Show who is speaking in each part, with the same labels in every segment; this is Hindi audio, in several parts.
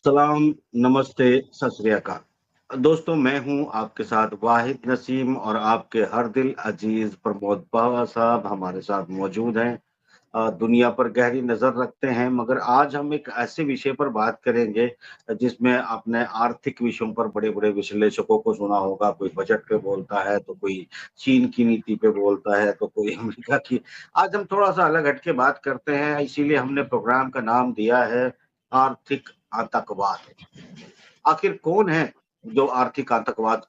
Speaker 1: सलाम, नमस्ते, सत श्री अकाल। दोस्तों, मैं हूँ आपके साथ वाहिद नसीम और आपके हर दिल अजीज़ प्रमोद बाबा साहब हमारे साथ मौजूद हैं। दुनिया पर गहरी नज़र रखते हैं, मगर आज हम एक ऐसे विषय पर बात करेंगे जिसमें आपने आर्थिक विषयों पर बड़े-बड़े विश्लेषकों को सुना होगा। कोई बजट पे बोलता है, तो कोई चीन की नीति पे बोलता है, तो कोई अमेरिका की। आज हम थोड़ा-सा अलग हट के बात करते हैं, इसीलिए हमने प्रोग्राम का नाम दिया है आर्थिक आतंकवाद। आखिर कौन है जो आर्थिक आतंकवाद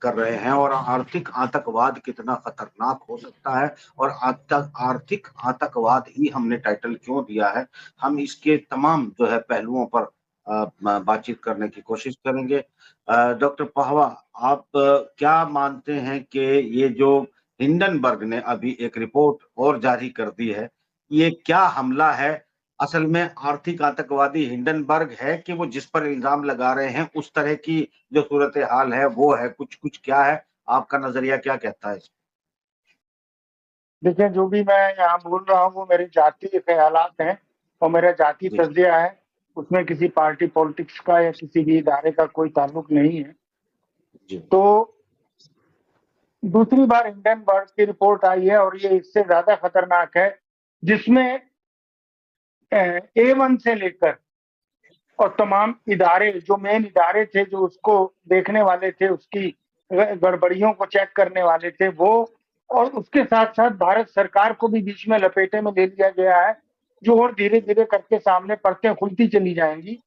Speaker 1: कर रहे हैं और आर्थिक आतंकवाद कितना खतरनाक हो सकता है और आर्थिक आतंकवाद ही हमने टाइटल क्यों दिया है? हम इसके तमाम जो है पहलुओं पर बातचीत करने की कोशिश करेंगे। डॉक्टर पहवा, आप क्या मानते हैं कि ये जो हिंडनबर्ग ने अभी एक रिपोर्ट और जारी कर दी है, ये क्या हमला है? असल में आर्थिक आतंकवादी हिंडनबर्ग है कि वो जिस पर इल्ज़ाम लगा रहे हैं, उस तरह की जो सूरत-ए-हाल है, वो है? कुछ क्या है? आपका नज़रिया क्या कहता है इस
Speaker 2: देखिए, जो भी मैं यहाँ बोल रहा हूँ वो मेरे जातीय ख़यालात हैं और मेरा जातीय
Speaker 1: जी,
Speaker 2: तज़िया है। उसमें किसी पार्टी पॉलिटिक्स का या किसी भी इदारे का कोई ताल्लुक नहीं है।
Speaker 1: जी,
Speaker 2: तो दूसरी बार हिंडनबर्ग की रिपोर्ट आई है और ये इससे ज़्यादा खतरनाक है, जिसमें A1 से लेकर और तमाम इदारे जो मेन इदारे थे, जो उसको देखने वाले थे, उसकी गड़बड़ियों को चेक करने वाले थे, वो और उसके साथ-साथ भारत सरकार को भी बीच में लपेटे में ले लिया गया है, जो और धीरे-धीरे करके सामने परतें खुलती चली जाएँगी।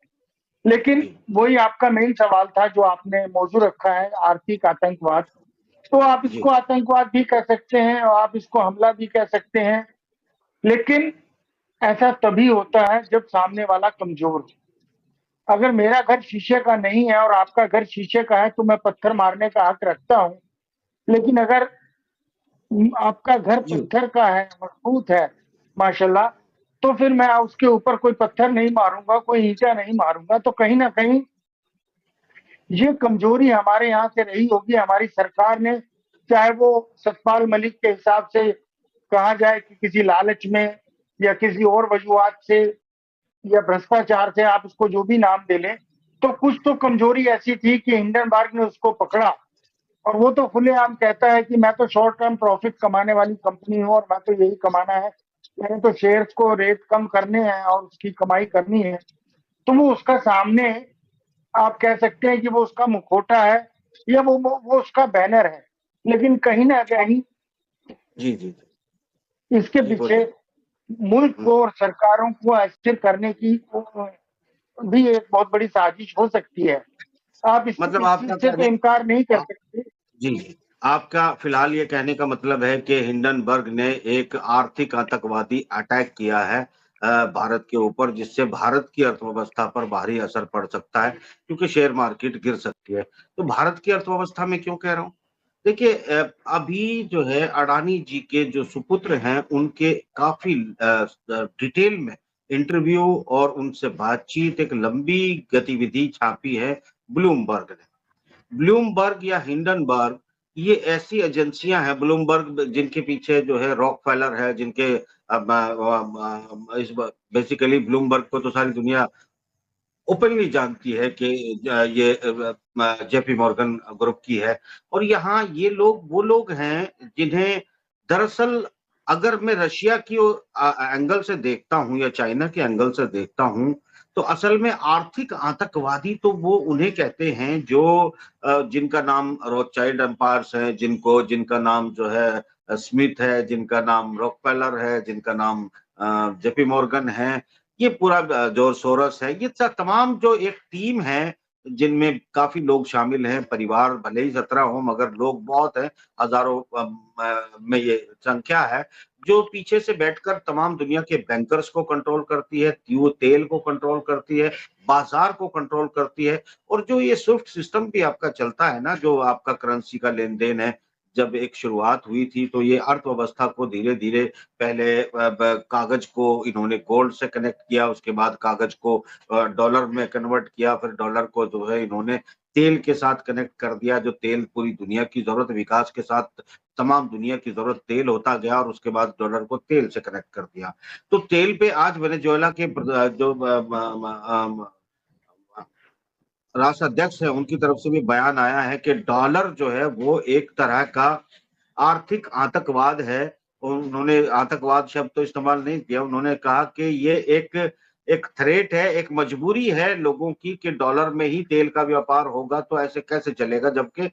Speaker 2: लेकिन
Speaker 1: जी,
Speaker 2: वही आपका मेन सवाल था जो आपने मौजू रखा है आर्थिक आतंकवाद। तो आप
Speaker 1: जी,
Speaker 2: इसको आतंकवाद भी कह सकते हैं और आप इसको हमला भी कह सकते हैं, लेकिन ऐसा तभी होता है जब सामने वाला कमज़ोर हो। अगर मेरा घर शीशे का नहीं है और आपका घर शीशे का है तो मैं पत्थर मारने का हक रखता हूँ। लेकिन अगर आपका घर
Speaker 1: जी,
Speaker 2: पत्थर का है, मज़बूत है माशाल्लाह, तो फिर मैं उसके ऊपर कोई पत्थर नहीं मारूँगा, कोई ईंटा नहीं मारूँगा। तो कहीं न कहीं ये कमज़ोरी हमारे यहाँ से रही होगी, हमारी सरकार ने, चाहे वो सतपाल मलिक के हिसाब से कहा जाए कि किसी लालच में या किसी और वजूहात से या भ्रष्टाचार से, आप उसको जो भी नाम दे लें, तो कुछ तो कमजोरी ऐसी थी कि हिंडनबर्ग ने उसको पकड़ा और वो तो खुलेआम कहता है कि मैं तो शॉर्ट टर्म प्रॉफिट कमाने वाली कंपनी हूँ और मैं तो यही कमाना है, मैंने तो शेयर्स को रेट कम करने हैं और उसकी कमाई करनी है। तो वो उसका सामने, आप कह सकते हैं कि वो उसका मुखौटा है या वो उसका बैनर है, लेकिन कहीं ना कहीं
Speaker 1: जी, जी,
Speaker 2: इसके
Speaker 1: जी,
Speaker 2: पीछे
Speaker 1: बोलिए।
Speaker 2: मुल्क
Speaker 1: हुँ,
Speaker 2: को और सरकारों को अस्थिर करने की भी एक बहुत बड़ी साजिश हो सकती है। आप
Speaker 1: मतलब
Speaker 2: इस
Speaker 1: आपका
Speaker 2: चीज़ से तो
Speaker 1: कहने
Speaker 2: इनकार नहीं कर
Speaker 1: आप
Speaker 2: सकते।
Speaker 1: जी, जी। आपका फिलहाल ये कहने का मतलब है कि हिंडनबर्ग ने एक आर्थिक आतंकवादी अटैक किया है भारत के ऊपर, जिससे भारत की अर्थव्यवस्था पर भारी असर पड़ सकता है, क्योंकि शेयर मार्केट गिर सकती है। तो भारत की अर्थव्यवस्था में क्यों कह रहा हूँ? देखिए अभी जो है अडानी जी के जो सुपुत्र हैं, उनके काफ़ी डिटेल में इंटरव्यू और उनसे बातचीत एक लंबी गतिविधि छापी है ब्लूमबर्ग ने। ब्लूमबर्ग या हिंडनबर्ग ये ऐसी एजेंसियां हैं, ब्लूमबर्ग जिनके पीछे जो है रॉकफेलर है, जिनके इस बेसिकली ब्लूमबर्ग को तो सारी दुनिया ओपनली जानती है कि ये जेपी मॉर्गन ग्रुप की है और यहाँ ये लोग वो लोग हैं जिन्हें दरअसल अगर मैं रशिया की एंगल से देखता हूँ या चाइना के एंगल से देखता हूँ तो असल में आर्थिक आतंकवादी तो वो उन्हें कहते हैं जो जिनका नाम रॉथचाइल्ड एम्पायर्स है, जिनको जिनका नाम जो है स्मिथ है, जिनका नाम रॉकफेलर है, जिनका नाम जेपी मॉर्गन है, ये पूरा जो सोरस है, ये तमाम जो एक टीम है, जिनमें काफ़ी लोग शामिल हैं, परिवार भले ही 17 हो मगर लोग बहुत हैं, हज़ारों में ये संख्या है, जो पीछे से बैठकर तमाम दुनिया के बैंकर्स को कंट्रोल करती है, तेल को कंट्रोल करती है, बाज़ार को कंट्रोल करती है और जो ये स्विफ्ट सिस्टम भी आपका चलता है ना, जो आपका करेंसी का लेन-देन है, जब एक शुरुआत हुई थी, तो ये अर्थव्यवस्था को धीरे-धीरे पहले कागज को इन्होंने गोल्ड से कनेक्ट किया, उसके बाद कागज को डॉलर में कन्वर्ट किया, फिर डॉलर को जो है इन्होंने तेल के साथ कनेक्ट कर दिया, जो तेल पूरी दुनिया की ज़रूरत विकास के साथ तमाम दुनिया की ज़रूरत तेल होता गया और उसके बाद डॉलर को तेल से कनेक्ट कर दिया। तो तेल पे आज वेनेजुएला के राष्ट्र अध्यक्ष है, उनकी तरफ से भी बयान आया है कि डॉलर जो है वो एक तरह का आर्थिक आतंकवाद है। उन्होंने आतंकवाद शब्द तो इस्तेमाल नहीं किया, उन्होंने कहा कि ये एक एक थ्रेट है, एक मजबूरी है लोगों की कि डॉलर में ही तेल का व्यापार होगा तो ऐसे कैसे चलेगा, जबकि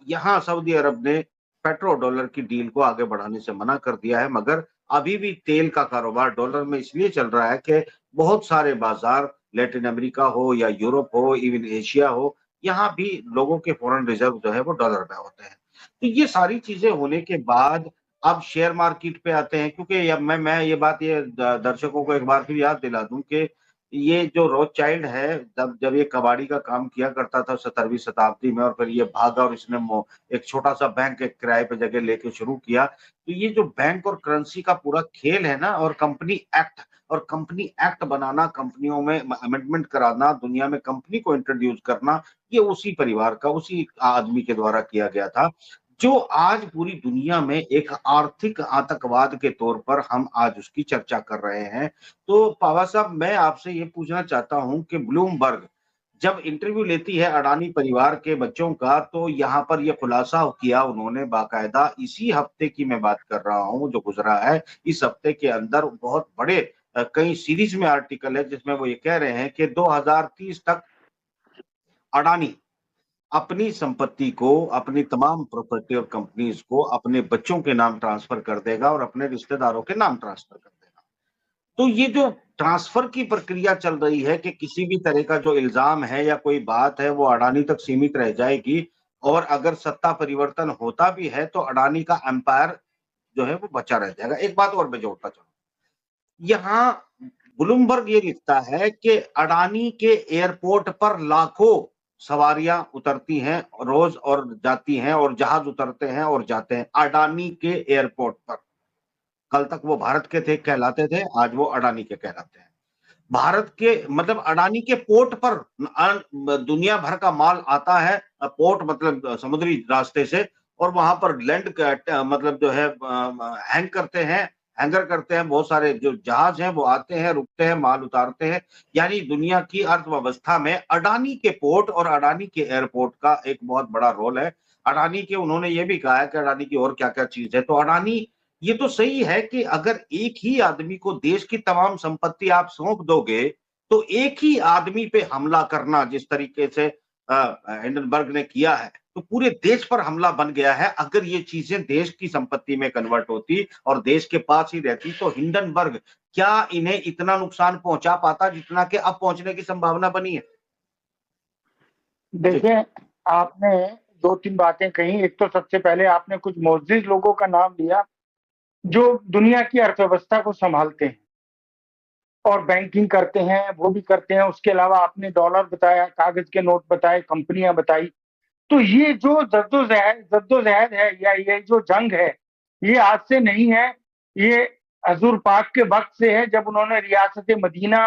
Speaker 1: यहाँ सऊदी अरब ने पेट्रो डॉलर की डील को आगे बढ़ाने से मना कर दिया है। मगर अभी भी तेल का कारोबार डॉलर में इसलिए चल रहा है कि बहुत सारे बाजार, लैटिन अमेरिका हो या यूरोप हो, इवन एशिया हो, यहाँ भी लोगों के फॉरेन रिजर्व जो है वो डॉलर में होते हैं। तो ये सारी चीजें होने के बाद अब शेयर मार्केट पे आते हैं, क्योंकि मैं ये बात ये दर्शकों को एक बार फिर याद दिला दूं कि ये जो रोथशाइल्ड है, जब जब ये कबाड़ी का काम किया करता था 17वीं शताब्दी में, और फिर ये भागा और इसने एक छोटा सा बैंक एक किराए पे जगह लेके शुरू किया। तो ये जो बैंक और करेंसी का पूरा खेल है ना, और कंपनी एक्ट बनाना, कंपनियों में अमेंडमेंट कराना, दुनिया में कंपनी को इंट्रोड्यूस करना, ये उसी परिवार का, उसी आदमी के द्वारा किया गया था, जो आज पूरी दुनिया में एक आर्थिक आतंकवाद के तौर पर हम आज उसकी चर्चा कर रहे हैं। तो पावा साहब, मैं आपसे ये पूछना चाहता हूं कि ब्लूमबर्ग जब इंटरव्यू लेती है अडानी परिवार के बच्चों का, तो यहाँ पर यह खुलासा किया उन्होंने बाकायदा, इसी हफ्ते की मैं बात कर रहा हूं जो गुजरा है, इस हफ्ते के अंदर बहुत बड़े कई सीरीज में आर्टिकल है जिसमें वो ये कह रहे हैं कि 2030 तक अडानी अपनी संपत्ति को, अपनी तमाम प्रॉपर्टी और कंपनीज को अपने बच्चों के नाम ट्रांसफर कर देगा और अपने रिश्तेदारों के नाम ट्रांसफर कर देगा। तो ये जो ट्रांसफर की प्रक्रिया चल रही है कि किसी भी तरह का जो इल्जाम है या कोई बात है वो अडानी तक सीमित रह जाएगी, और अगर सत्ता परिवर्तन होता भी है तो अडानी का एम्पायर जो है वो बचा रह जाएगा। एक बात और मैं जोड़ता चलूं, यहाँ ब्लूमबर्ग ये लिखता है कि अडानी के एयरपोर्ट पर लाखों सवारियां उतरती हैं रोज और जाती हैं, और जहाज उतरते हैं और जाते हैं अडानी के एयरपोर्ट पर। कल तक वो भारत के थे, कहलाते थे, आज वो अडानी के कहलाते हैं। भारत के मतलब अडानी के पोर्ट पर दुनिया भर का माल आता है, पोर्ट मतलब समुद्री रास्ते से, और वहां पर लैंड मतलब जो है हैंग करते हैं, हैंगर करते हैं, बहुत सारे जो जहाज हैं वो आते हैं, रुकते हैं, माल उतारते हैं। यानी दुनिया की अर्थव्यवस्था में अडानी के पोर्ट और अडानी के एयरपोर्ट का एक बहुत बड़ा रोल है। अडानी के उन्होंने ये भी कहा है कि अडानी की और क्या क्या चीज है, तो अडानी, ये तो सही है कि अगर एक ही आदमी को देश की तमाम संपत्ति आप सौंप दोगे, तो एक ही आदमी पे हमला करना जिस तरीके से हिंडनबर्ग ने किया है, तो पूरे देश पर हमला बन गया है। अगर ये चीजें देश की संपत्ति में कन्वर्ट होती और देश के पास ही रहती, तो हिंडनबर्ग क्या इन्हें इतना नुकसान पहुंचा पाता जितना कि अब पहुंचने की संभावना बनी है? जी।
Speaker 2: देखिए, आपने 2-3 बातें कही। एक तो सबसे पहले आपने कुछ मुअज़्ज़िज़ लोगों का नाम लिया, जो दुनिया की अर्थव्यवस्था को सँभालते हैं और बैंकिंग करते हैं, वो भी करते हैं। उसके अलावा आपने डॉलर बताया, कागज़ के नोट बताए, कंपनियाँ बताई। तो ये जो जद्दोजहद है या ये जो जंग है, ये आज से नहीं है, ये हज़ूर पाक के वक़्त से है, जब उन्होंने रियासत मदीना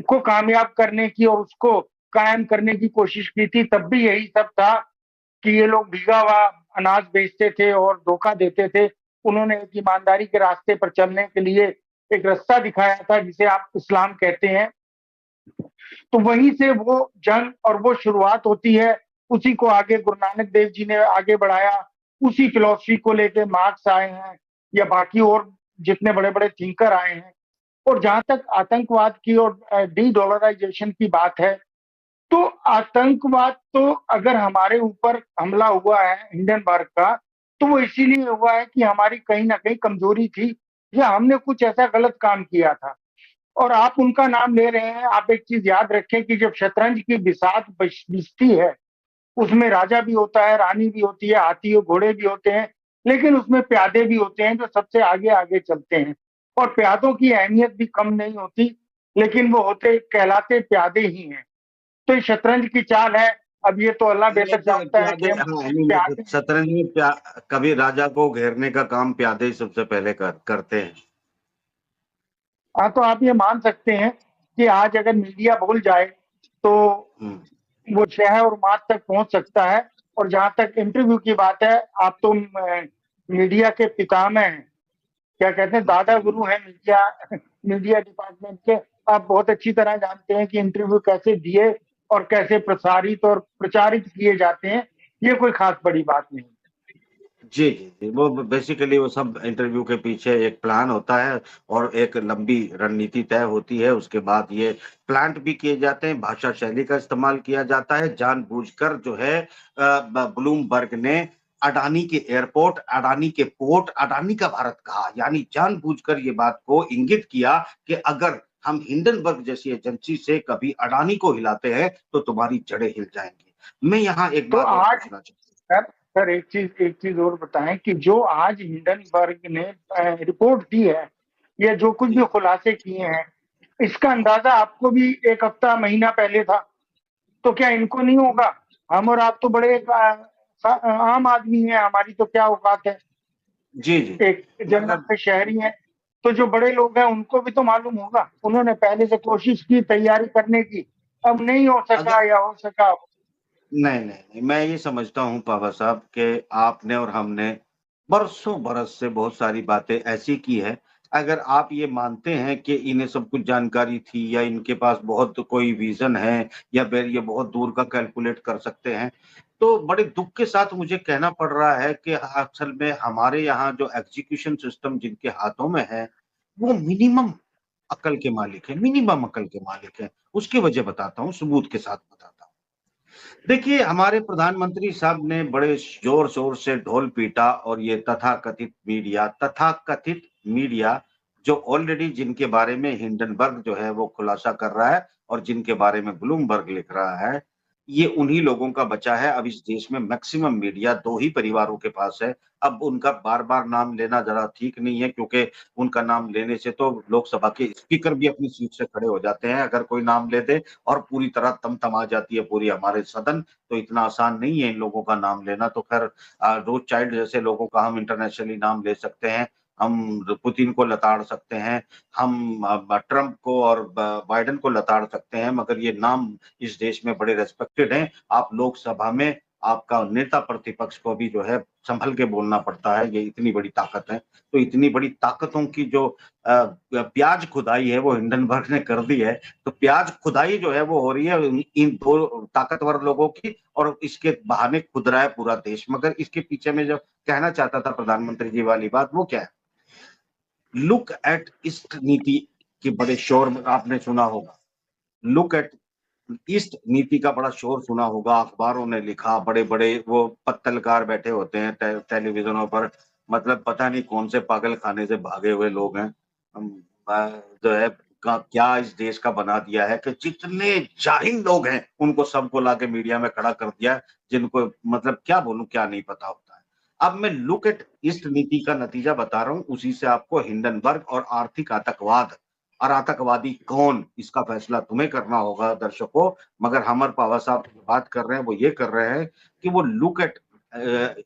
Speaker 2: को कामयाब करने की और उसको कायम करने की कोशिश की थी। तब भी यही सब था कि ये लोग भीगा हुआ अनाज बेचते थे और धोखा देते थे। उन्होंने एक ईमानदारी के रास्ते पर चलने के लिए एक रास्ता दिखाया था जिसे आप इस्लाम कहते हैं। तो वहीं से वो जंग और वो शुरुआत होती है। उसी को आगे गुरु नानक देव जी ने आगे बढ़ाया। उसी फिलॉसफी को लेके मार्क्स आए हैं या बाकी और जितने बड़े-बड़े थिंकर आए हैं। और जहाँ तक आतंकवाद की और डी-डॉलराइज़ेशन की बात है, तो आतंकवाद तो अगर हमारे ऊपर हमला हुआ है हिंडनबर्ग का, तो वो इसीलिए हुआ है कि हमारी कहीं न कहीं कमज़ोरी थी या हमने कुछ ऐसा गलत काम किया था। और आप उनका नाम ले रहे हैं, आप एक चीज़ याद रखें कि जब शतरंज की बिसात बिछती है, उसमें राजा भी होता है, रानी भी होती है, हाथी और घोड़े भी होते हैं, लेकिन उसमें प्यादे भी होते हैं जो सबसे आगे-आगे चलते हैं। और प्यादों की अहमियत भी कम नहीं होती, लेकिन वो कहलाते प्यादे ही हैं। तो ये शतरंज की चाल है। अब ये तो अल्लाह बेहतर जानता है कि
Speaker 1: प्यादे,
Speaker 2: हम
Speaker 1: हाँ, यानी
Speaker 2: प्यादे।
Speaker 1: शतरंज में कभी राजा को घेरने का काम प्यादे ही सबसे पहले करते हैं।
Speaker 2: हाँ, तो आप ये मान सकते हैं कि आज अगर मीडिया बोल जाए, तो
Speaker 1: हम्म।
Speaker 2: वो शह और मात तक पहुँच सकता है। और जहाँ तक इंटरव्यू की बात है, आप तो मीडिया के पितामह हैं, क्या कहते हैं, दादा गुरु हैं मीडिया मीडिया डिपार्टमेंट के। आप बहुत अच्छी तरह जानते हैं कि इंटरव्यू कैसे दिए और कैसे प्रसारित और प्रचारित किए जाते हैं, ये कोई खास बड़ी बात नहीं।
Speaker 1: जी, जी, जी। वो बेसिकली वो सब इंटरव्यू के पीछे एक प्लान होता है और एक लंबी रणनीति तय होती है। उसके बाद ये प्लांट भी किए जाते हैं, भाषा शैली का इस्तेमाल किया जाता है। जानबूझकर जो है ब ब्लूमबर्ग ने अडानी के एयरपोर्ट, अडानी के पोर्ट, अडानी का भारत कहा। यानी जानबूझकर ये बात को इंगित किया कि अगर हम हिंडनबर्ग जैसी एजेंसी से कभी अडानी को हिलाते हैं, तो तुम्हारी जड़ें हिल जाएँगी। मैं यहाँ एक
Speaker 2: तो
Speaker 1: बात और
Speaker 2: आज
Speaker 1: पूछना चाहूँ।
Speaker 2: सर सर एक चीज और बताएं कि जो आज हिंडनबर्ग ने रिपोर्ट दी है, या जो कुछ भी
Speaker 1: जी।
Speaker 2: खुलासे किए हैं, इसका अंदाजा आपको भी एक हफ्ता महीना पहले था, तो क्या इनको नहीं होगा? हम और आप तो बड़े आम आदमी हैं, हमारी तो क्या औकात है,
Speaker 1: जी, जी।
Speaker 2: एक जनरल
Speaker 1: मगर
Speaker 2: से शहरी हैं। तो जो बड़े लोग हैं उनको भी तो मालूम होगा, उन्होंने पहले से कोशिश की तैयारी करने की, अब नहीं हो
Speaker 1: अगर
Speaker 2: सका या हो सका।
Speaker 1: नहीं, नहीं, नहीं, मैं ये समझता हूँ पापा साहब कि आपने और हमने बरसों बरस से बहुत सारी बातें ऐसी की है। अगर आप ये मानते हैं कि इन्हें सब कुछ जानकारी थी या इनके पास बहुत कोई विज़न है या फिर ये बहुत दूर का कैलकुलेट कर सकते हैं, तो बड़े दुःख के साथ मुझे कहना पड़ रहा है कि असल में हमारे यहाँ जो एग्ज़ीक्यूशन सिस्टम जिनके हाथों में है, वो मिनिमम अक्ल के मालिक हैं, मिनिमम अक्ल के मालिक हैं। उसकी वजह बताता हूँ, सबूत के साथ बताता हूँ। देखिए, हमारे प्रधानमंत्री साहब ने बड़े ज़ोर-शोर से ढोल पीटा और ये तथाकथित मीडिया जो ऑलरेडी जिनके बारे में हिंडनबर्ग जो है वो खुलासा कर रहा है और जिनके बारे में ब्लूमबर्ग लिख रहा है, ये उन्हीं लोगों का बचा है। अब इस देश में मैक्सिमम मीडिया 2 ही परिवारों के पास है। अब उनका बार-बार नाम लेना ज़रा ठीक नहीं है क्योंकि उनका नाम लेने से तो लोकसभा के स्पीकर भी अपनी सीट से खड़े हो जाते हैं, अगर कोई नाम ले दे और पूरी तरह तमतमा जाती है पूरी हमारे सदन, तो इतना आसान नहीं है इन लोगों का नाम लेना। तो खैर रोथशाइल्ड जैसे लोगों का हम इंटरनेशनली नाम ले सकते हैं, हम पुतिन को लताड़ सकते हैं, हम ट्रंप को और ब बाइडेन को लताड़ सकते हैं, मगर ये नाम इस देश में बड़े रिस्पेक्टेड हैं। आप लोकसभा में आपका नेता प्रतिपक्ष को भी जो है सँभल के बोलना पड़ता है, ये इतनी बड़ी ताकत है। तो इतनी बड़ी ताकतों की जो प्याज खुदाई है वो हिंडनबर्ग ने कर दी है। तो प्याज खुदाई जो है वो हो रही है इन 2 ताकतवर लोगों की और इसके बहाने खुद रहा है पूरा देश। मगर इसके पीछे में जो कहना चाहता था प्रधानमंत्री जी वाली बात वो क्या है? लुक एट ईस्ट नीति के बड़े शोर में आपने सुना होगा। लुक एट ईस्ट नीति का बड़ा शोर सुना होगा, अखबारों ने लिखा, बड़े-बड़े वो पत्तलकार बैठे होते हैं टेलीविज़नों पर, मतलब पता नहीं कौन से पागलखाने से भागे हुए लोग हैं। हम जो है का क्या इस देश का बना दिया है कि जितने जाहिल लोग हैं, उनको सबको लाके मीडिया में खड़ा कर दिया है, जिनको मतलब क्या बोलूँ, क्या नहीं पता होता है। अब मैं लुक एट ईस्ट नीति का नतीजा बता रहा हूँ, उसी से आपको हिंडनबर्ग और आर्थिक आतंकवाद और आतंकवादी कौन, इसका फैसला तुम्हें करना होगा दर्शकों। मगर हमर पावा साहब जो बात कर रहे हैं, वो ये कर रहे हैं कि वो लुक एट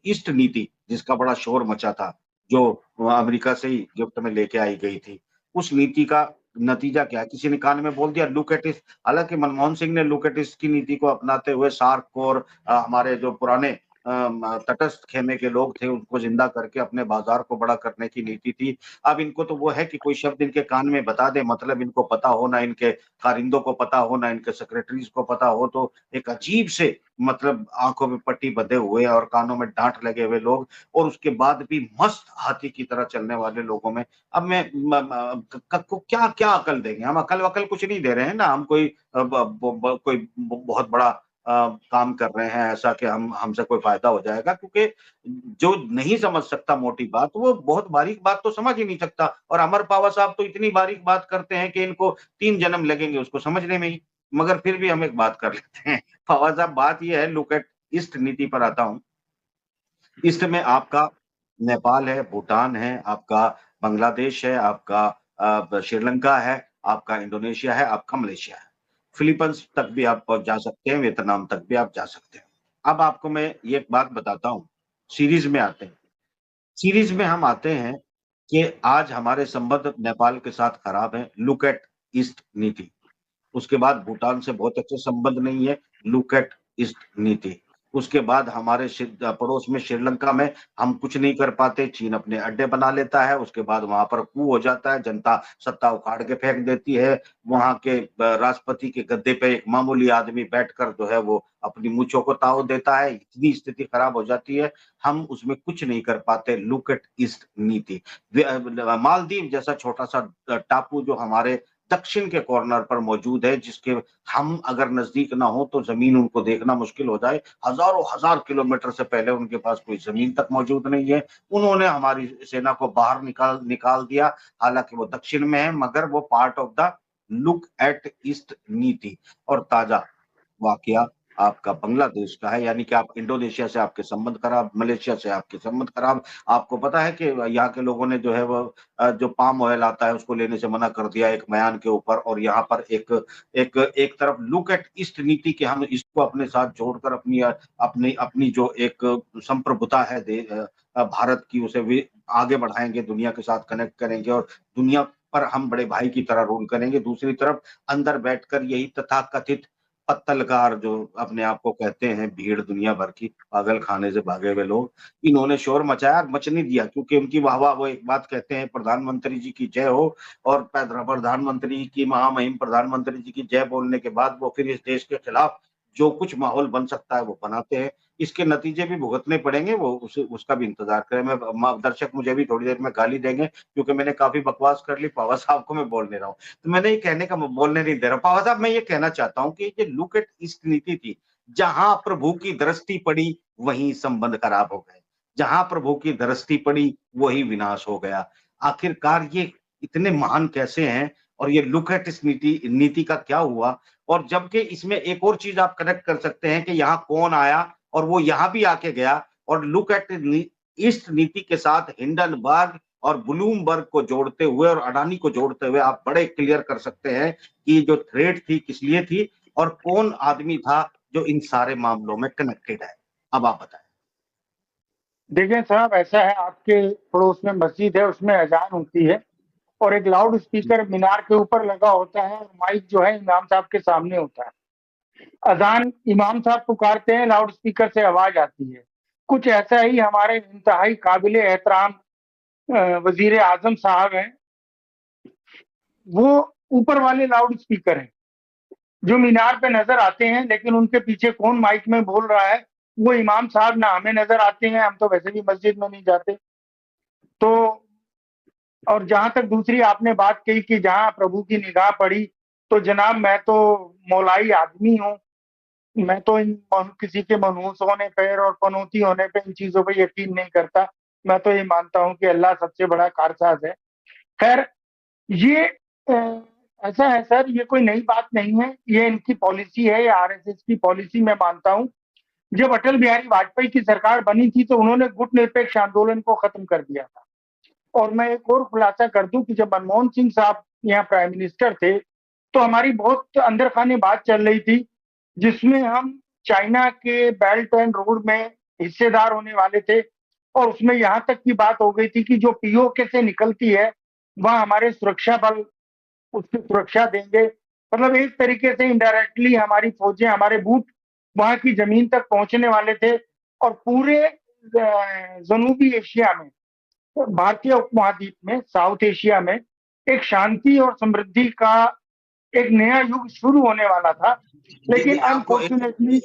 Speaker 1: ईस्ट नीति जिसका बड़ा शोर मचा था, जो अमेरिका से ही गिफ्ट में लेके आई गई थी। उस नीति का नतीजा क्या है? किसी ने कान में बोल दिया लुक एट ईस्ट। हालाँकि मनमोहन सिंह ने लुक एट ईस्ट की नीति को अपनाते हुए सार्क को और हमारे जो पुराने तटस्थ खेमे के लोग थे, उनको ज़िंदा करके अपने बाज़ार को बड़ा करने की नीति थी। अब इनको तो वो है कि कोई शब्द इनके कान में बता दे, मतलब इनको पता हो, ना इनके कारिंदों को पता हो, ना इनके सेक्रेटरीज़ को पता हो, तो एक अजीब से मतलब आँखों में पट्टी बँधे हुए और कानों में डाँट लगे हुए लोग और उसके बाद भी मस्त हाथी की तरह चलने वाले लोगों में अब मैं म क को क्या-क्या अकल देंगे? हम अकल-वकल कुछ नहीं दे रहे हैं ना, हम कोई अ, ब ब ब कोई ब बहुत बड़ा काम कर रहे हैं ऐसा कि हम हमसे कोई फ़ायदा हो जाएगा क्योंकि जो नहीं समझ सकता मोटी बात, वो बहुत बारीक बात तो समझ ही नहीं सकता और अमर पावा साहब तो इतनी बारीक बात करते हैं कि इनको 3 जन्म लगेंगे उसको समझने में ही। मगर फिर भी हम एक बात कर लेते हैं। पावा साहब बात ये है लुक एट ईस्ट नीति पर आता हूँ। ईस्ट में आपका नेपाल है, भूटान है, आपका बांग्लादेश है, आपका श्रीलंका है, आपका इंडोनेशिया है, आपका मलेशिया है। फिलीपींस तक भी आप जा सकते हैं, वियतनाम तक भी आप जा सकते हैं। अब आपको मैं ये एक बात बताता हूँ, सीरीज़ में आते हैं। सीरीज़ में हम आते हैं कि आज हमारे संबंध नेपाल के साथ खराब हैं, लुक एट ईस्ट नीति। उसके बाद भूटान से बहुत अच्छे संबंध नहीं है, लुक एट ईस्ट नीति। उसके बाद हमारे पड़ोस में श्रीलंका में हम कुछ नहीं कर पाते, चीन अपने अड्डे बना लेता है, उसके बाद वहाँ पर कू हो जाता है, जनता सत्ता उखाड़ के फेंक देती है, वहाँ के राष्ट्रपति के गद्दे पे एक मामूली आदमी बैठकर जो है वो अपनी मूंछों को ताव देता है, इतनी स्थिति खराब हो जाती है, हम उसमें कुछ नहीं कर पाते, लुक एट ईस्ट नीति। मालदीव जैसा छोटा-सा टापू जो हमारे दक्षिण के कॉर्नर पर मौजूद है, जिसके हम अगर नज़दीक ना हो तो ज़मीन उनको देखना मुश्किल हो जाए, हज़ारों हजार किलोमीटर से पहले उनके पास कोई ज़मीन तक मौजूद नहीं है। उन्होंने हमारी सेना को बाहर निकाल निकाल दिया, हालाँकि वो दक्षिण में है मगर वो part of the look at east नीति। और ताज़ा वाकया आपका बांग्लादेश का है, यानी कि आप इंडोनेशिया से आपके संबंध खराब, मलेशिया से आपके संबंध खराब। आपको पता है कि यहाँ के लोगों ने जो है वो जो पाम ऑयल आता है उसको लेने से मना कर दिया एक बयान के ऊपर, और यहाँ पर एक एक एक तरफ लुक एट ईस्ट नीति कि हम इसको अपने साथ जोड़कर अपनी अपनी जो एक संप्रभुता है भारत की, उसे भी आगे बढ़ाएँगे, दुनिया के साथ कनेक्ट करेंगे और दुनिया पर हम बड़े भाई की तरह रूल करेंगे। दूसरी तरफ अंदर बैठकर यही तथाकथित पत्तलगार जो अपने आप को कहते हैं, भीड़ दुनिया भर की, पागल खाने से भागे हुए लोग, इन्होंने शोर मचाया, मचने दिया, क्योंकि उनकी वाह-वाह, वो एक बात कहते हैं, प्रधानमंत्री जी की जय हो, और प्रधानमंत्री की, महामहिम प्रधानमंत्री जी की जय बोलने के बाद वो फिर इस देश के खिलाफ जो कुछ माहौल बन सकता है वो बनाते हैं। इसके नतीजे भी भुगतने पड़ेंगे, वो उसका भी इंतज़ार करें। मैं दर्शक मुझे भी थोड़ी देर में गाली देंगे, क्योंकि मैंने काफ़ी बकवास कर ली, पावा साहब को मैं बोल नहीं रहा हूँ। तो मैंने ये कहने का, मैं बोलने नहीं दे रहा। पावा साहब, मैं ये कहना चाहता हूँ कि ये लुक एट ईस्ट नीति थी, जहाँ प्रभु की दृष्टि पड़ी, वहीं संबंध खराब हो गए। जहाँ प्रभु की दृष्टि पड़ी, वहीं विनाश हो गया। आखिरकार ये इतने महान कैसे हैं, और ये लुक एट इस नीति नीति का क्या हुआ? और जबकि इसमें एक और चीज़ आप कनेक्ट कर सकते हैं कि यहाँ कौन आया और वो यहाँ भी आके गया, और लुक एट ईस्ट नीति के साथ हिंडनबर्ग और ब्लूमबर्ग को जोड़ते हुए और अडानी को जोड़ते हुए आप बड़े क्लियर कर सकते हैं कि जो थ्रेट थी किस लिए थी, और कौन आदमी था जो इन सारे मामलों में कनेक्टेड है। अब आप बताएं।
Speaker 2: देखिए साहब, ऐसा है, आपके पड़ोस में मस्जिद है, उसमें अजान होती है और एक लाउड स्पीकर मीनार के ऊपर लगा होता है और माइक जो है इमाम साहब के सामने होता है। अजान इमाम साहब पुकारते हैं, लाउड स्पीकर से आवाज आती है। कुछ ऐसा ही हमारे इंतहाई काबिल एहतराम वजीर आजम साहब हैं, वो ऊपर वाले लाउड स्पीकर हैं जो मीनार पे नजर आते हैं, लेकिन उनके पीछे कौन माइक में बोल रहा है वो इमाम साहब ना हमें नजर आते हैं, हम तो वैसे भी मस्जिद में नहीं जाते। तो और जहां तक दूसरी आपने बात कही कि जहां प्रभु की निगाह पड़ी, तो जनाब मैं तो मौलाई आदमी हूँ, मैं तो किसी के मनहूस होने पर और पनौती होने पे इन चीजों पर यकीन नहीं करता। मैं तो ये मानता हूँ कि अल्लाह सबसे बड़ा कारसाज है। खैर, ये ऐसा है सर, ये कोई नई बात नहीं है, ये इनकी पॉलिसी है, ये आरएसएस की पॉलिसी मैं मानता हूँ। जब अटल बिहारी वाजपेयी की सरकार बनी थी तो उन्होंने गुट निरपेक्ष आंदोलन को खत्म कर दिया था। और मैं एक और खुलासा कर दूं कि जब मनमोहन सिंह साहब यहाँ प्राइम मिनिस्टर थे तो हमारी बहुत अंदर खाने बात चल रही थी, जिसमें हम चाइना के बेल्ट एंड रोड में हिस्सेदार होने वाले थे। और उसमें यहाँ तक की बात हो गई थी कि जो पीओके से निकलती है वह हमारे सुरक्षा बल उसकी सुरक्षा देंगे। मतलब एक तरीके से इनडायरेक्टली हमारी फौजें, हमारे बूट वहां की जमीन तक पहुंचने वाले थे और पूरे जनूबी एशिया में, भारतीय उपमहाद्वीप में, साउथ एशिया में एक शांति और समृद्धि का एक नया युग शुरू होने वाला था। लेकिन
Speaker 1: देखिए, आपको
Speaker 2: अनफॉर्चुनेटली,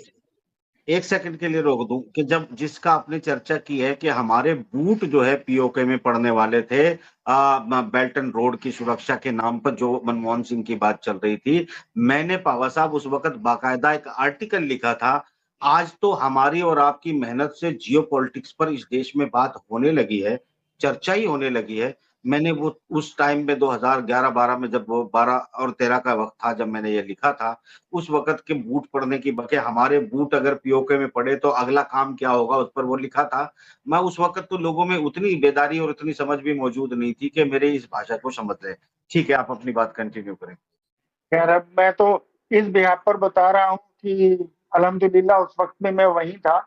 Speaker 1: एक सेकंड के लिए रोक दूं कि जब जिसका आपने चर्चा की है कि हमारे बूट जो है पीओके में पड़ने वाले थे, बेल्ट एंड रोड की सुरक्षा के नाम पर जो मनमोहन सिंह की बात चल रही थी, मैंने पावा साहब उस वक्त बाकायदा एक आर्टिकल लिखा था। आज तो हमारी और आपकी मेहनत से जियो पॉलिटिक्स पर इस देश में बात होने लगी है, चर्चा ही होने लगी है। मैंने वो उस टाइम में 2011-12 में, जब वो 12 और 13 का वक्त था, जब मैंने ये लिखा था, उस वक़्त के बूट पड़ने की बजाय हमारे बूट अगर पीओके में पड़े तो अगला काम क्या होगा, उस पर वो लिखा था। मैं उस वक़्त तो लोगों में उतनी बेदारी और उतनी समझ भी मौजूद नहीं थी कि मेरे इस भाषा को समझ लें। ठीक है, आप अपनी बात कंटिन्यू करें।
Speaker 2: खैर अब मैं तो इस बिहाफ पर बता रहा हूँ कि अल्हम्दुलिल्लाह उस वक्त में मैं वहीं था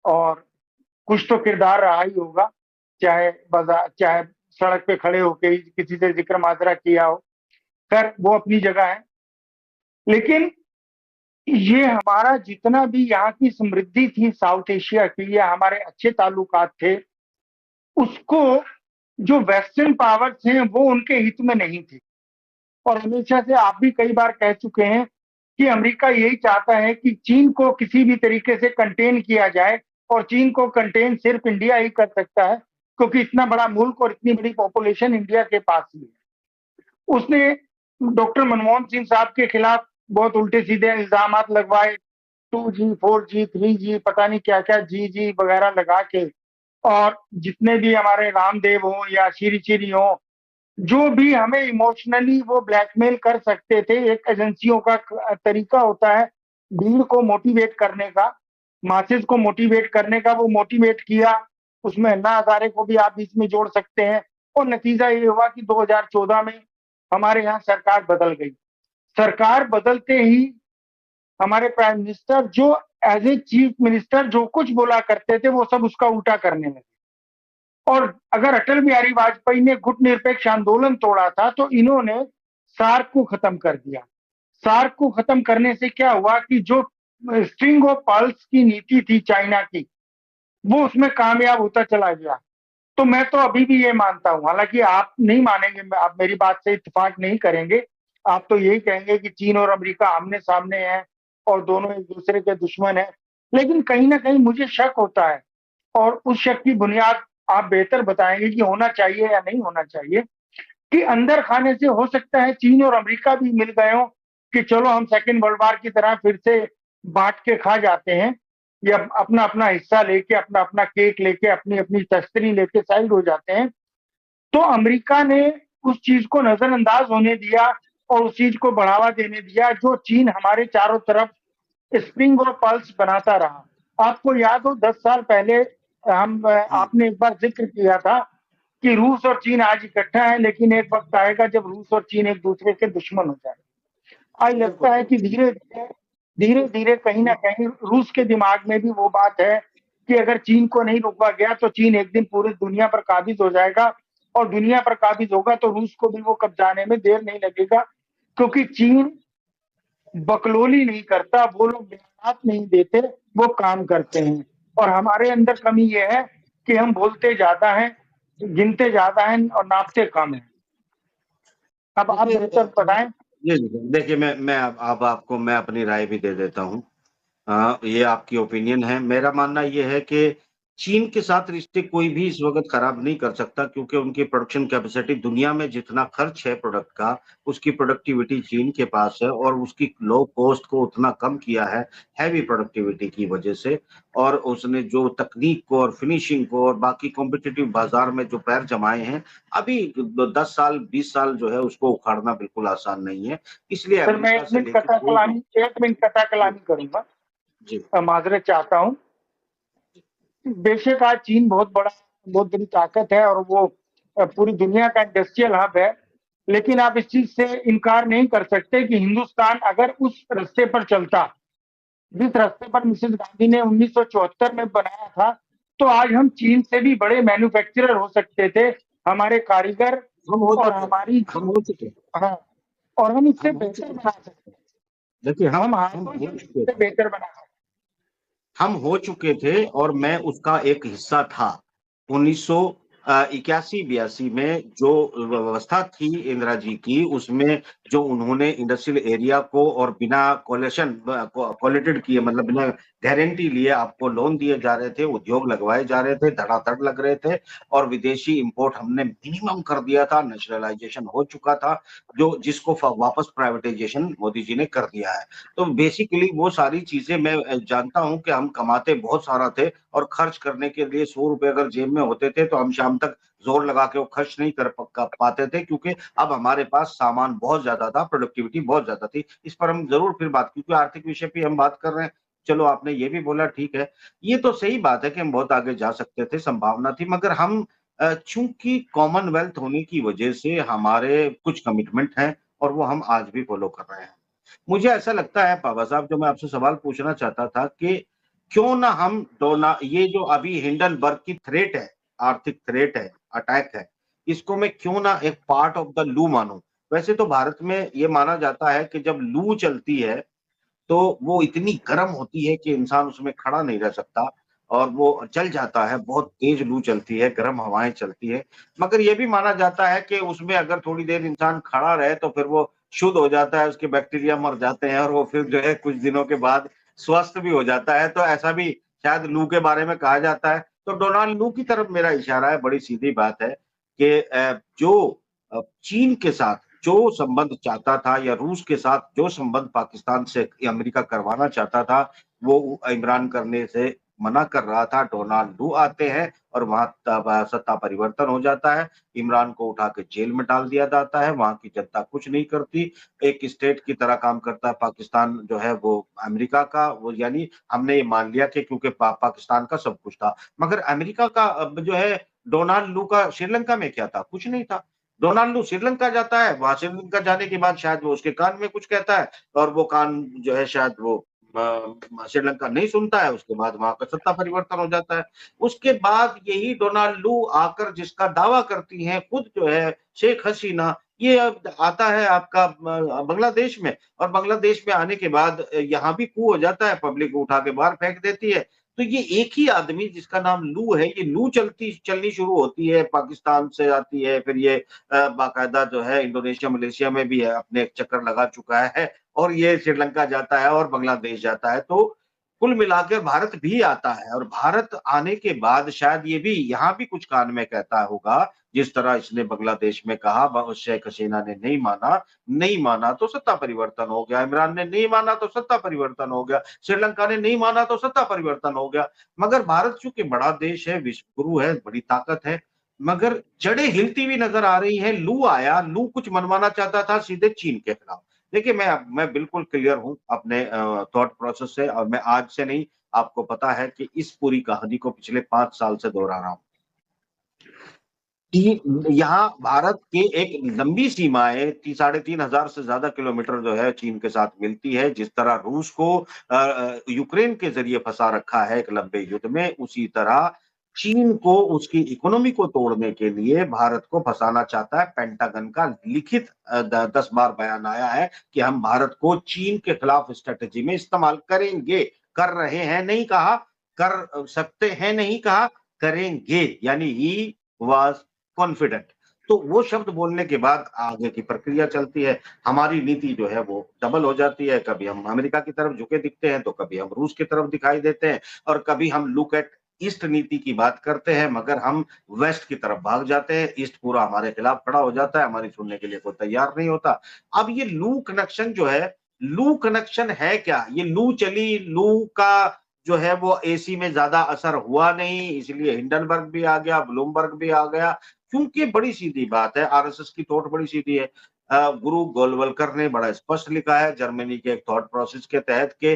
Speaker 2: और कुछ तो किरदार रहा ही होगा, चाहे बाजार, चाहे सड़क पे खड़े होके ही किसी से जिक्र माजरा किया हो। खैर वो अपनी जगह है। लेकिन ये हमारा जितना भी यहाँ की समृद्धि थी साउथ एशिया की, या हमारे अच्छे ताल्लुकात थे, उसको जो वेस्टर्न पावर्स हैं वो उनके हित में नहीं थे। और हमेशा से आप भी कई बार कह चुके हैं कि अमेरिका यही चाहता है कि चीन को किसी भी तरीके से कंटेन किया जाए, और चीन को कंटेन सिर्फ इंडिया ही कर सकता है, क्योंकि इतना बड़ा मुल्क और इतनी बड़ी पॉपुलेशन इंडिया के पास ही है। उसने डॉक्टर मनमोहन सिंह साहब के खिलाफ बहुत उल्टे सीधे इल्जाम लगवाए, 2G 4G 3G पता नहीं क्या क्या जी वगैरह लगा के। और जितने भी हमारे रामदेव हो या श्री श्री हो, जो भी हमें इमोशनली वो ब्लैकमेल कर सकते थे, एक एजेंसियों का तरीका होता है भीड़ को मोटिवेट करने का, मासेस को मोटिवेट करने का, वो मोटिवेट किया। उसमें अन्ना हजारे को भी आप बीच में जोड़ सकते हैं। और नतीजा ये हुआ कि 2014 में हमारे यहाँ सरकार बदल गई। सरकार बदलते ही हमारे प्राइम मिनिस्टर, जो एज ए चीफ मिनिस्टर जो कुछ बोला करते थे, वो सब उसका उल्टा करने लगे। और अगर अटल बिहारी वाजपेयी ने गुट निरपेक्ष आंदोलन तोड़ा था, तो इन्होंने सार्क को खत्म कर दिया। सार्क को खत्म करने से क्या हुआ कि जो स्ट्रिंग ऑफ पल्स की नीति थी चाइना की, वो उसमें कामयाब होता चला गया। तो मैं तो अभी भी ये मानता हूं, हालांकि आप नहीं मानेंगे, आप मेरी बात से इत्तेफाक नहीं करेंगे, आप तो यही कहेंगे कि चीन और अमेरिका आमने सामने हैं और दोनों एक दूसरे के दुश्मन हैं। लेकिन कहीं ना कहीं मुझे शक होता है, और उस शक की बुनियाद आप बेहतर बताएंगे कि होना चाहिए या नहीं होना चाहिए, कि अंदर खाने से हो सकता है चीन और अमेरिका भी मिल गए हो कि चलो हम सेकेंड वर्ल्ड वार की तरह फिर से बांट के खा जाते हैं, या अपना अपना हिस्सा लेके, अपना अपना केक लेके, अपनी अपनी तश्तरी लेके साइड हो जाते हैं। तो अमेरिका ने उस चीज को नजरअंदाज होने दिया और उस चीज को बढ़ावा देने दिया, जो चीन हमारे चारों तरफ स्प्रिंग और पल्स बनाता रहा। आपको याद हो 10 साल पहले हम आपने एक बार जिक्र किया था कि रूस और चीन आज इकट्ठा है, लेकिन एक वक्त आएगा जब रूस और चीन एक दूसरे के दुश्मन हो जाए। आज लगता है कि धीरे धीरे कहीं ना कहीं रूस के दिमाग में भी वो बात है कि अगर चीन को नहीं रोका गया तो चीन एक दिन पूरी दुनिया पर काबिज हो जाएगा, और दुनिया पर काबिज होगा तो रूस को भी वो कब्जाने में देर नहीं लगेगा, क्योंकि चीन बकलोली नहीं करता, वो लोग बयानात नहीं देते, वो काम करते हैं। और हमारे अंदर कमी ये है कि हम बोलते ज्यादा हैं, गिनते ज्यादा हैं और नापते कम हैं। अब आप बेहतर बताएं।
Speaker 1: जी, देखिए मैं अब आपको मैं अपनी राय भी दे देता हूँ। ये आपकी ओपिनियन है। मेरा मानना ये है कि चीन के साथ रिश्ते कोई भी इस वक़्त खराब नहीं कर सकता, क्योंकि उनकी प्रोडक्शन कैपेसिटी दुनिया में जितना खर्च है प्रोडक्ट का, उसकी प्रोडक्टिविटी चीन के पास है और उसकी लो कॉस्ट को उतना कम किया है, हैवी प्रोडक्टिविटी की वजह से। और उसने जो तकनीक को और फिनिशिंग को और बाकी कॉम्पिटिटिव बाज़ार में जो पैर जमाए हैं, अभी द 10 साल, 20 साल जो है उसको उखाड़ना बिल्कुल आसान नहीं है। इसलिए
Speaker 2: सर मैं
Speaker 1: अमेरिका
Speaker 2: एक
Speaker 1: से
Speaker 2: मिनट
Speaker 1: लेके
Speaker 2: कथा
Speaker 1: कोई भी।
Speaker 2: कलामी, एक मिनट कथा
Speaker 1: जी,
Speaker 2: कलामी करूंगा,
Speaker 1: जी,
Speaker 2: माजरत चाहता हूँ। बेशक आज चीन बहुत बड़ी ताकत है, और वो पूरी दुनिया का इंडस्ट्रियल हब है। लेकिन आप इस चीज से इनकार नहीं कर सकते कि हिंदुस्तान अगर उस रास्ते पर चलता, जिस रास्ते पर मिसेस गांधी ने 1974 में बनाया था, तो आज हम चीन से भी बड़े मैन्युफैक्चरर हो सकते थे। हमारे कारीगर
Speaker 1: हम हो
Speaker 2: और
Speaker 1: चुके
Speaker 2: हमारी,
Speaker 1: हम हो चुके
Speaker 2: हाँ, और हम इससे
Speaker 1: हम हो
Speaker 2: बेहतर
Speaker 1: चुके
Speaker 2: बना सकते हैं।
Speaker 1: देखिए
Speaker 2: हम
Speaker 1: हम
Speaker 2: हाथों
Speaker 1: हो
Speaker 2: से
Speaker 1: चुके
Speaker 2: इससे
Speaker 1: थे
Speaker 2: बेहतर बना सकते
Speaker 1: हम हो चुके थे और मैं उसका एक हिस्सा था। 1981-82 में जो व्यवस्था थी इंदिरा जी की, उसमें जो उन्होंने इंडस्ट्रियल एरिया को और बिना कोलेटेड किए, मतलब बिना गारंटी लिए आपको लोन दिए जा रहे थे, उद्योग लगवाए जा रहे थे, धड़ाधड़ लग रहे थे और विदेशी इंपोर्ट हमने मिनिमम कर दिया था, नेशनलाइजेशन हो चुका था, जो जिसको वापस प्राइवेटाइजेशन मोदी जी ने कर दिया है। तो बेसिकली वो सारी चीजें मैं जानता हूँ कि हम कमाते बहुत सारा थे और खर्च करने के लिए 100 रुपए अगर जेब में होते थे तो हम शाम तक जोर लगा के वो खर्च नहीं कर पाते थे, क्योंकि अब हमारे पास सामान बहुत ज्यादा था, प्रोडक्टिविटी बहुत ज्यादा थी। इस पर हम जरूर फिर बात, क्योंकि आर्थिक विषय पे हम बात कर रहे हैं। चलो आपने ये भी बोला, ठीक है, ये तो सही बात है कि हम बहुत आगे जा सकते थे, संभावना थी, मगर हम चूंकि कॉमनवेल्थ होने की वजह से हमारे कुछ कमिटमेंट हैं और वो हम आज भी फॉलो कर रहे हैं। मुझे ऐसा लगता है पावा साहब, जो मैं आपसे सवाल पूछना चाहता था कि क्यों ना हम डोना ये जो अभी हिंडनबर्ग की थ्रेट है, आर्थिक थ्रेट है, अटैक है, इसको मैं क्यों ना एक पार्ट ऑफ द लू मानूं। वैसे तो भारत में ये माना जाता है कि जब लू चलती है तो वो इतनी गर्म होती है कि इंसान उसमें खड़ा नहीं रह सकता और वो जल जाता है, बहुत तेज़ लू चलती है, गर्म हवाएँ चलती है। मगर ये भी माना जाता है कि उसमें अगर थोड़ी देर इंसान खड़ा रहे तो फिर वो शुद्ध हो जाता है, उसके बैक्टीरिया मर जाते हैं और वो फिर जो है कुछ दिनों के बाद स्वस्थ भी हो जाता है, तो ऐसा भी शायद लू के बारे में कहा जाता है। तो डोनाल्ड लू की तरफ मेरा इशारा है, बड़ी सीधी बात है कि जो चीन के साथ जो संबंध चाहता था या रूस के साथ जो संबंध पाकिस्तान से अमेरिका करवाना चाहता था, वो इमरान करने से मना कर रहा था। डोनाल्ड लू आते हैं और वहाँ सत्ता परिवर्तन हो जाता है। इमरान को उठा के जेल में डाल दिया जाता है, वहाँ की जनता कुछ नहीं करती। एक स्टेट की तरह काम करता है पाकिस्तान जो है वो अमेरिका का, वो यानी हमने ये मान लिया कि क्योंकि पाकिस्तान का सब कुछ था। मगर अमेरिका का जो है डोनाल्ड लू का श्रीलंका में क्या था? कुछ नहीं था। डोनाल्ड लू श्रीलंका जाता है, वहाँ श्रीलंका जाने के बाद शायद वो उसके कान में कुछ कहता है और वो कान जो है शायद वो श्रीलंका नहीं सुनता है, उसके बाद वहाँ का सत्ता परिवर्तन हो जाता है। उसके बाद यही डोनाल्ड लू आकर जिसका दावा करती हैं खुद जो है शेख हसीना, ये अब आता है आपका बांग्लादेश में और बांग्लादेश में आने के बाद यहाँ भी कू हो जाता है, पब्लिक उठा के बाहर फेंक देती है। तो ये एक ही आदमी जिसका नाम लू है, ये लू चलनी शुरू होती है, पाकिस्तान से आती है, फिर ये बाकायदा जो है इंडोनेशिया, मलेशिया में भी है, अपने एक चक्कर लगा चुका है और ये श्रीलंका जाता है और बांग्लादेश जाता है। तो कुल मिलाकर भारत भी आता है और भारत आने के बाद शायद ये भी यहाँ भी कुछ कान में कहता होगा, जिस तरह इसने बांग्लादेश में कहा, शेख हसीना ने नहीं माना तो सत्ता परिवर्तन हो गया, इमरान ने नहीं माना तो सत्ता परिवर्तन हो गया, श्रीलंका ने नहीं माना तो सत्ता परिवर्तन हो गया। मगर भारत चूंकि बड़ा देश है, विश्व गुरु है, बड़ी ताकत है, मगर जड़ें हिलती हुई नजर आ रही हैं। लू आया, लू कुछ मनवाना चाहता था सीधे चीन के खिलाफ। देखिए मैं बिल्कुल क्लियर हूँ अपने थॉट प्रोसेस से और मैं आज से नहीं, आपको पता है कि इस पूरी कहानी को पिछले 5 साल से दोहरा रहा हूँ। यहाँ भारत के एक लंबी सीमाएँ 3,500 से ज़्यादा किलोमीटर जो है चीन के साथ मिलती है। जिस तरह रूस को यूक्रेन के ज़रिए फँसा रखा है एक लंबे युद्ध में, उसी तरह चीन को उसकी इकोनॉमी को तोड़ने के लिए भारत को फँसाना चाहता है। पेंटागन का लिखित 10 बार बयान आया है कि हम भारत को चीन के खिलाफ स्ट्रैटेजी में इस्तेमाल करेंगे, कर रहे हैं नहीं कहा, कर सकते हैं नहीं कहा, करेंगे, यानी ही वाज़ कॉन्फिडेंट। तो वो शब्द बोलने के बाद आगे की प्रक्रिया चलती है। हमारी नीति जो है वो डबल हो जाती है, कभी हम अमेरिका की तरफ झुके दिखते हैं, तो कभी हम रूस की तरफ दिखाई देते हैं और कभी हम लुक एट ईस्ट नीति की बात करते हैं, मगर हम वेस्ट की तरफ भाग जाते हैं। ईस्ट पूरा हमारे खिलाफ खड़ा हो जाता है, हमारी सुनने के लिए कोई तैयार नहीं होता। अब ये लू कनेक्शन जो है, लू कनेक्शन है क्या? ये लू चली, लू का जो है वो एसी में ज्यादा असर हुआ नहीं, इसलिए हिंडनबर्ग भी आ गया, ब्लूमबर्ग भी आ गया। क्योंकि बड़ी सीधी बात है, आरएसएस की थॉट बड़ी सीधी है। गुरु गोलवलकर ने बड़ा स्पष्ट लिखा है जर्मनी के एक थॉट प्रोसेस के तहत के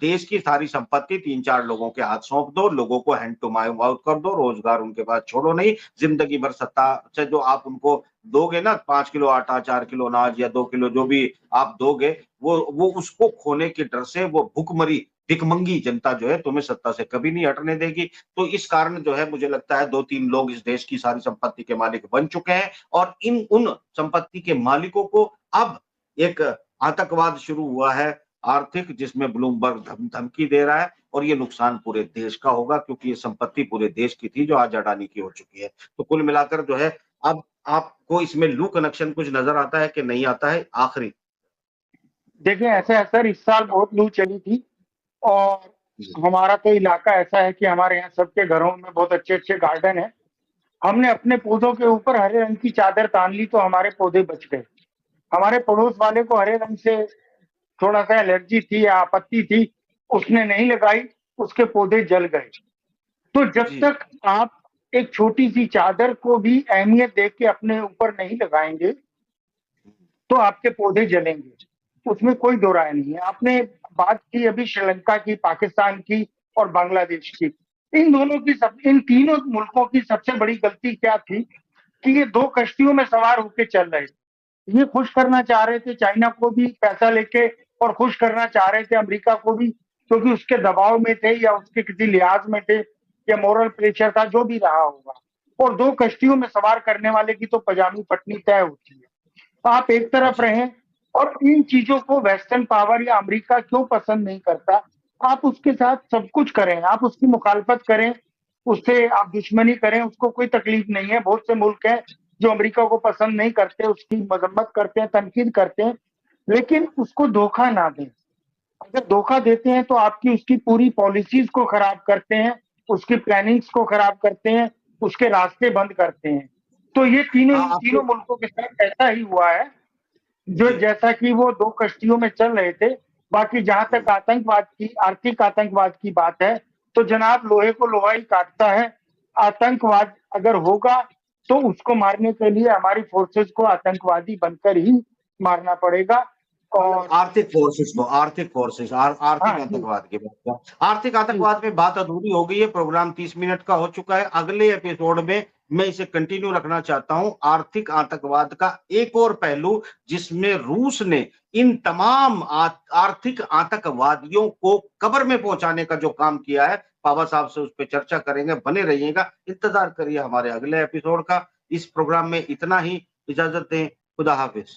Speaker 1: देश की सारी संपत्ति 3-4 लोगों के हाथ सौंप दो, लोगों को हैंड टू माउथ कर दो, रोजगार उनके पास छोड़ो नहीं, जिंदगी भर सत्ता से जो आप उनको दोगे ना, 5 किलो आटा, 4 किलो अनाज या 2 किलो जो भी आप दोगे, वो उसको खोने के डर से वो भुखमरी भिखमंगी जनता जो है तुम्हें सत्ता से कभी नहीं हटने देगी। तो इस कारण जो है मुझे लगता है 2-3 लोग इस देश की सारी संपत्ति के मालिक बन चुके हैं और उन संपत्ति के मालिकों को अब एक आतंकवाद शुरू हुआ है आर्थिक, जिसमें ब्लूमबर्ग धमकी दे रहा है और ये नुकसान पूरे देश का होगा क्योंकि ये संपत्ति पूरे देश की थी जो आज अडानी की हो चुकी है। तो कुल मिलाकर जो है, अब आपको इसमें लू कनेक्शन कुछ नजर आता है कि नहीं आता है? आखिरी
Speaker 2: देखिए, ऐसे असर इस साल बहुत लू चली थी और हमारा तो इलाका ऐसा है कि हमारे यहाँ सबके घरों में बहुत अच्छे-अच्छे गार्डन हैं। हमने अपने पौधों के ऊपर हरे रंग की चादर तान ली तो हमारे पौधे बच गए। हमारे पड़ोस वाले को हरे रंग से थोड़ा-सा एलर्जी थी या आपत्ति थी, उसने नहीं लगाई, उसके पौधे जल गए। तो जब
Speaker 1: जी,
Speaker 2: तक आप एक छोटी-सी चादर को भी अहमियत देके के अपने ऊपर नहीं लगाएँगे, तो आपके पौधे जलेंगे। उसमें कोई दो राय नहीं है। आपने बात की अभी श्रीलंका की, पाकिस्तान की और बांग्लादेश की। इन तीनों मुल्कों की सबसे बड़ी गलती क्या थी कि ये 2 कश्तियों में सवार होके चल रहे थे। ये खुश करना चाह रहे थे चाइना को भी पैसा लेके और खुश करना चाह रहे थे अमेरिका को भी, क्योंकि उसके दबाव में थे या उसके किसी लिहाज में थे या मॉरल प्रेशर था, जो भी रहा होगा। और 2 कश्तियों में सवार करने वाले की तो पजामी फटनी तय होती है। आप एक तरफ
Speaker 1: जी,
Speaker 2: रहें और इन चीजों को वेस्टर्न पावर या अमेरिका क्यों पसंद नहीं करता? आप उसके साथ सब कुछ करें, आप उसकी मुखालफत करें, उससे आप दुश्मनी करें, उसको कोई तकलीफ नहीं है। बहुत से मुल्क हैं जो अमेरिका को पसंद नहीं करते, उसकी मजम्मत करते हैं, तनकीद करते हैं, लेकिन उसको धोखा ना दें। अगर धोखा देते हैं तो आपकी उसकी पूरी पॉलिसीज को खराब करते हैं, उसकी प्लानिंग्स को खराब करते हैं, उसके रास्ते बंद करते हैं। तो ये तीनों
Speaker 1: हाँ
Speaker 2: इन
Speaker 1: आपके
Speaker 2: तीनों मुल्कों के साथ ऐसा ही हुआ है, जो
Speaker 1: जी
Speaker 2: जैसा कि वो दो कश्तियों में चल रहे थे। बाकी जहां तक आतंकवाद की, आर्थिक आतंकवाद की बात है, तो जनाब लोहे को लोहा ही काटता है। आतंकवाद अगर होगा तो उसको मारने के लिए हमारी फोर्सेस को आतंकवादी बनकर ही मारना पड़ेगा। और
Speaker 1: आर्थिक फोर्सेस को, आर्थिक फोर्सेस,
Speaker 2: हाँ
Speaker 1: आर्थिक
Speaker 2: जी,
Speaker 1: आतंकवाद की बात कर, आर्थिक
Speaker 2: जी,
Speaker 1: आतंकवाद पे बात अधूरी हो गई है। प्रोग्राम 30 मिनट का हो चुका है। अगले एपिसोड में मैं इसे कंटिन्यू रखना चाहता हूं, आर्थिक आतंकवाद का एक और पहलू, जिसमें रूस ने इन तमाम आर्थिक आतंकवादियों को कब्र में पहुंचाने का जो काम किया है। बाबा साहब से उस पर चर्चा करेंगे, बने रहिएगा, इंतजार करिए हमारे अगले एपिसोड का। इस प्रोग्राम में इतना ही, इजाजत दें, खुदा हाफिज।